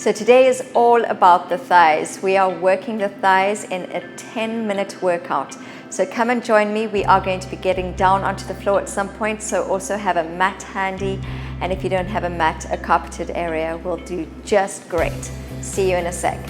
So today is all about the thighs. We are working the thighs in a 10-minute workout. So come and join me. We are going to be getting down onto the floor at some point, so also have a mat handy. And if you don't have a mat, a carpeted area will do just great. See you in a sec.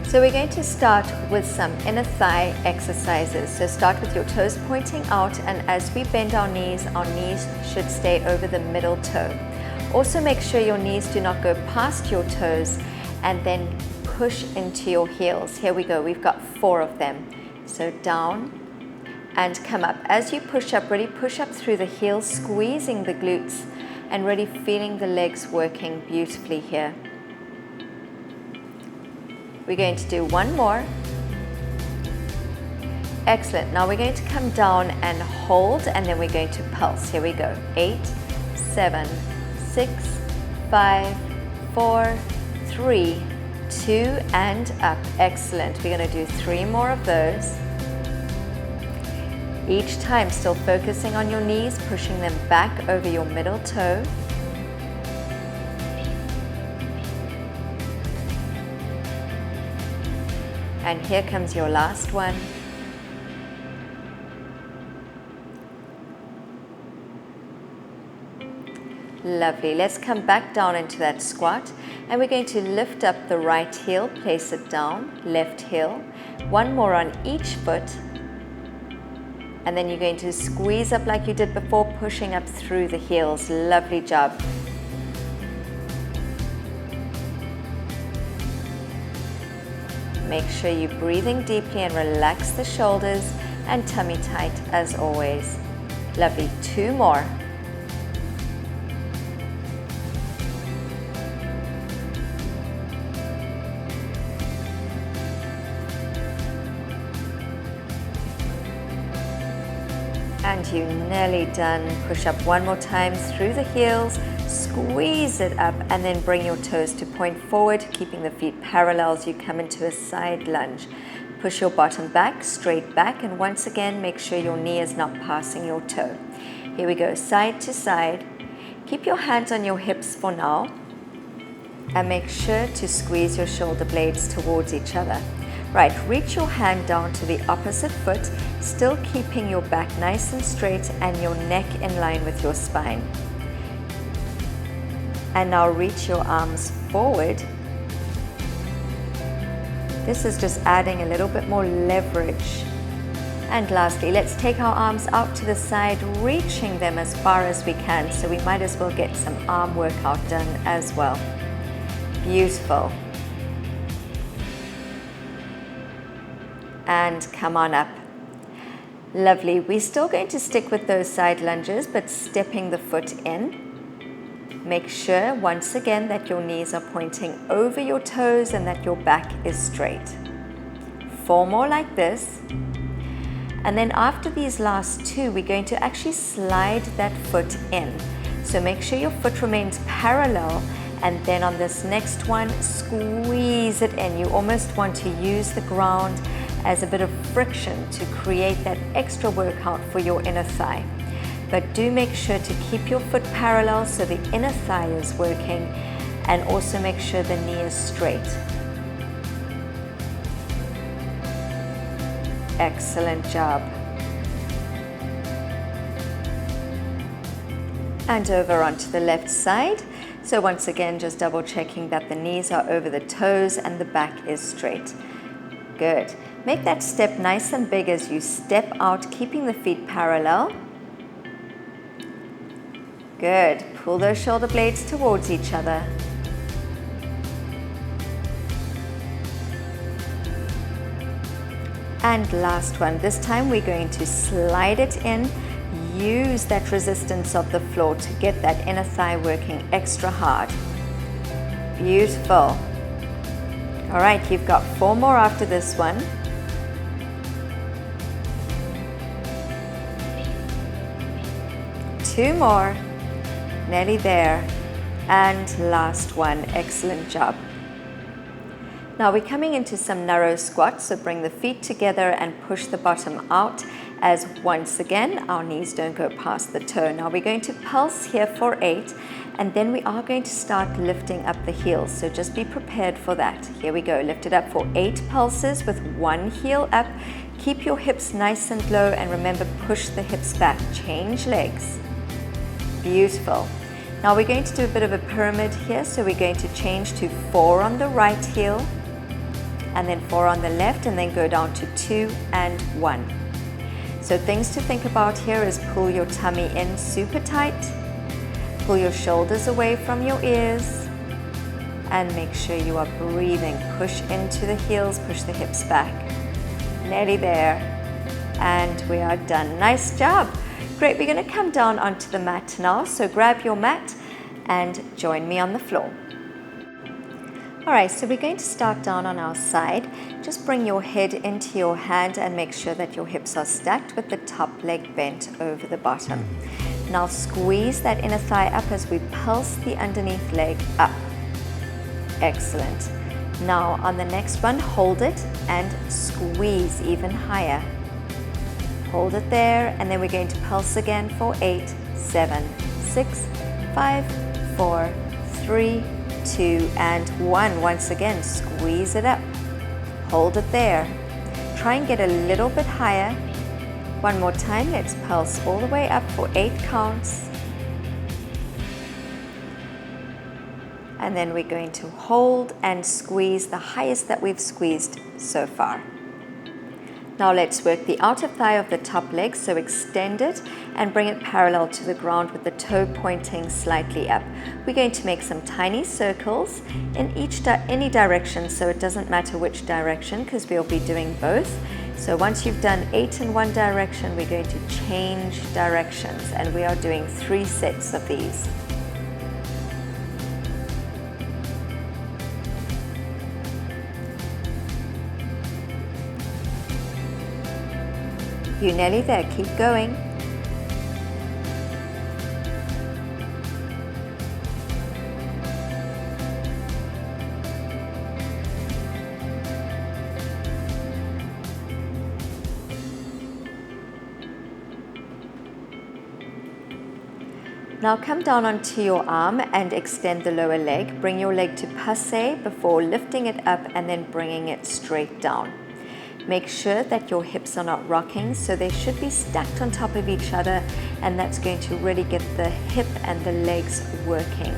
So we're going to start with some inner thigh exercises. So start with your toes pointing out, and as we bend our knees should stay over the middle toe. Also make sure your knees do not go past your toes and then push into your heels. Here we go, we've got 4 of them. So down and come up. As you push up, really push up through the heels, squeezing the glutes and really feeling the legs working beautifully here. We're going to do one more. Excellent. Now we're going to come down and hold, and then we're going to pulse. Here we go. 8, 7, 6, 5, 4, 3, 2, and up. Excellent. We're going to do 3 more of those. Each time still focusing on your knees, pushing them back over your middle toe. And here comes your last one. Lovely. Let's come back down into that squat, and we're going to lift up the right heel, place it down, left heel. One more on each foot. And then you're going to squeeze up like you did before, pushing up through the heels. Lovely job. Make sure you're breathing deeply and relax the shoulders and tummy tight as always. Lovely. 2 more. And you're nearly done. Push up one more time through the heels, squeeze it up, and then bring your toes to point forward, keeping the feet parallel as you come into a side lunge. Push your bottom back, straight back, and once again, make sure your knee is not passing your toe. Here we go, side to side. Keep your hands on your hips for now, and make sure to squeeze your shoulder blades towards each other. Right, reach your hand down to the opposite foot, still keeping your back nice and straight and your neck in line with your spine. And now reach your arms forward. This is just adding a little bit more leverage. And lastly, let's take our arms out to the side, reaching them as far as we can. So we might as well get some arm workout done as well. Beautiful. And come on up. Lovely. We're still going to stick with those side lunges, but stepping the foot in. Make sure once again that your knees are pointing over your toes and that your back is straight. 4 more like this. And then after these last 2, we're going to actually slide that foot in. So make sure your foot remains parallel, and then on this next one, squeeze it in. You almost want to use the ground as a bit of friction to create that extra workout for your inner thigh. But do make sure to keep your foot parallel so the inner thigh is working, and also make sure the knee is straight. Excellent job. And over onto the left side. So once again, just double checking that the knees are over the toes and the back is straight. Good. Make that step nice and big as you step out, keeping the feet parallel. Good. Pull those shoulder blades towards each other. And last one. This time we're going to slide it in. Use that resistance of the floor to get that inner thigh working extra hard. Beautiful. All right, you've got 4 more after this one. Two more. Nearly there. And last one. Excellent job. Now we're coming into some narrow squats, so bring the feet together and push the bottom out as once again our knees don't go past the toe. Now we're going to pulse here for 8, and then we are going to start lifting up the heels, so just be prepared for that. Here we go. Lift it up for 8 pulses with one heel up. Keep your hips nice and low, and remember, push the hips back. Change legs. Beautiful. Now we're going to do a bit of a pyramid here, so we're going to change to 4 on the right heel, and then 4 on the left, and then go down to 2 and 1. So things to think about here is pull your tummy in super tight, pull your shoulders away from your ears, and make sure you are breathing. Push into the heels, push the hips back. Nearly there, and we are done. Nice job. Great, we're going to come down onto the mat now, so grab your mat and join me on the floor. All right, so we're going to start down on our side. Just bring your head into your hand and make sure that your hips are stacked with the top leg bent over the bottom. Now squeeze that inner thigh up as we pulse the underneath leg up. Excellent. Now on the next one, hold it and squeeze even higher. Hold it there, and then we're going to pulse again for 8, 7, 6, 5, 4, 3, 2, and 1. Once again, squeeze it up. Hold it there. Try and get a little bit higher. One more time. Let's pulse all the way up for 8 counts. And then we're going to hold and squeeze the highest that we've squeezed so far. Now let's work the outer thigh of the top leg, so extend it and bring it parallel to the ground with the toe pointing slightly up. We're going to make some tiny circles in any direction, so it doesn't matter which direction because we'll be doing both. So once you've done 8 in one direction, we're going to change directions, and we are doing 3 sets of these. You're nearly there, keep going. Now come down onto your arm and extend the lower leg. Bring your leg to passe before lifting it up and then bringing it straight down. Make sure that your hips are not rocking, so they should be stacked on top of each other, and that's going to really get the hip and the legs working.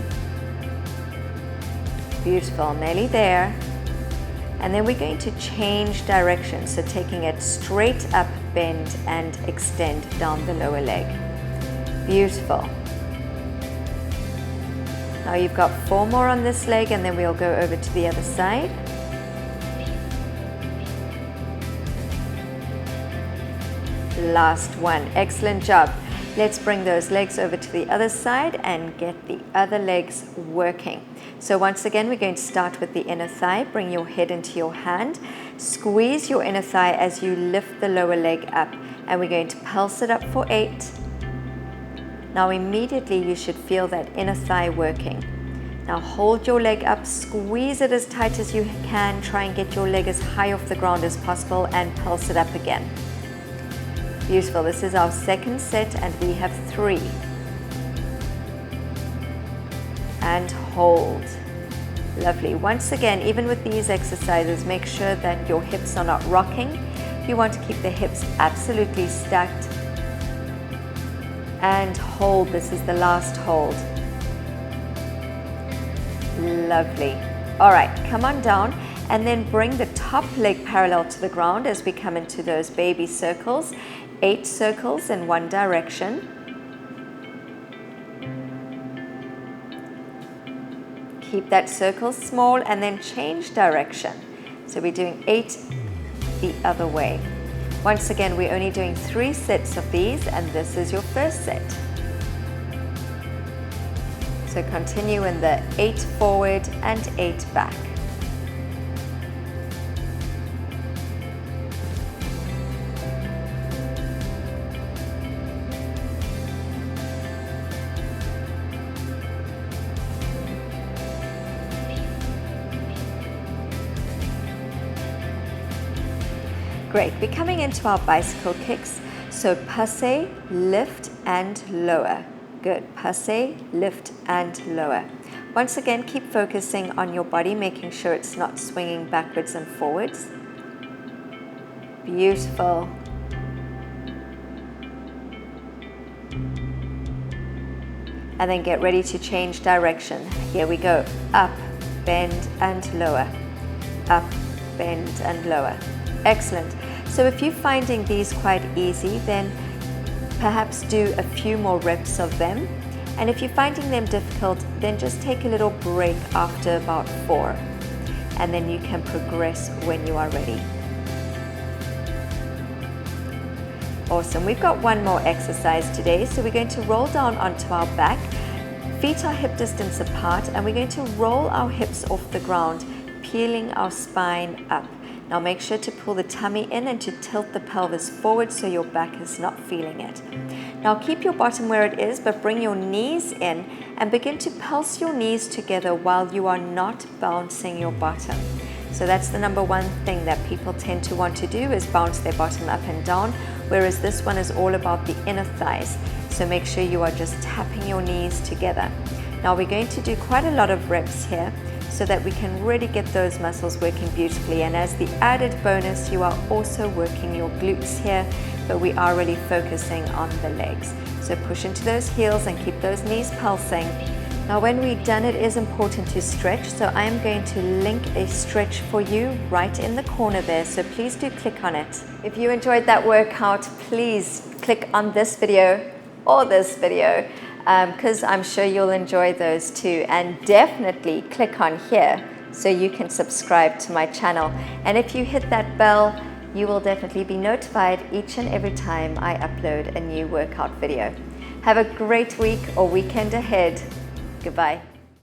Beautiful, nearly there. And then we're going to change direction, so taking it straight up, bend and extend down the lower leg. Beautiful. Now you've got 4 more on this leg, and then we'll go over to the other side. Last one. Excellent job. Let's bring those legs over to the other side and get the other legs working. So once again, we're going to start with the inner thigh. Bring your head into your hand. Squeeze your inner thigh as you lift the lower leg up, and we're going to pulse it up for 8. Now immediately you should feel that inner thigh working. Now hold your leg up, squeeze it as tight as you can. Try and get your leg as high off the ground as possible and pulse it up again. Beautiful. This is our second set, and we have 3. And hold. Lovely. Once again, even with these exercises, make sure that your hips are not rocking. You want to keep the hips absolutely stacked. And hold. This is the last hold. Lovely. All right, come on down, and then bring the top leg parallel to the ground as we come into those baby circles. 8 circles in one direction. Keep that circle small and then change direction. So we're doing 8 the other way. Once again, we're only doing 3 sets of these, and this is your first set. So continue in the 8 forward and 8 back. Great, we're coming into our bicycle kicks. So passe, lift and lower. Good, passe, lift and lower. Once again, keep focusing on your body, making sure it's not swinging backwards and forwards. Beautiful. And then get ready to change direction. Here we go. Up, bend and lower. Up, bend and lower. Excellent. So if you're finding these quite easy, then perhaps do a few more reps of them. And if you're finding them difficult, then just take a little break after about 4. And then you can progress when you are ready. Awesome. We've got one more exercise today. So we're going to roll down onto our back. Feet are hip distance apart, and we're going to roll our hips off the ground, peeling our spine up. Now make sure to pull the tummy in and to tilt the pelvis forward so your back is not feeling it. Now keep your bottom where it is, but bring your knees in and begin to pulse your knees together while you are not bouncing your bottom. So that's the number one thing that people tend to want to do, is bounce their bottom up and down, whereas this one is all about the inner thighs. So make sure you are just tapping your knees together. Now we're going to do quite a lot of reps here, so that we can really get those muscles working beautifully. And as the added bonus, you are also working your glutes here, but we are really focusing on the legs. So push into those heels and keep those knees pulsing. Now when we're done, it is important to stretch. So I am going to link a stretch for you right in the corner there. So please do click on it. If you enjoyed that workout, please click on this video or this video, because I'm sure you'll enjoy those too. And definitely click on here so you can subscribe to my channel. And if you hit that bell, you will definitely be notified each and every time I upload a new workout video. Have a great week or weekend ahead. Goodbye.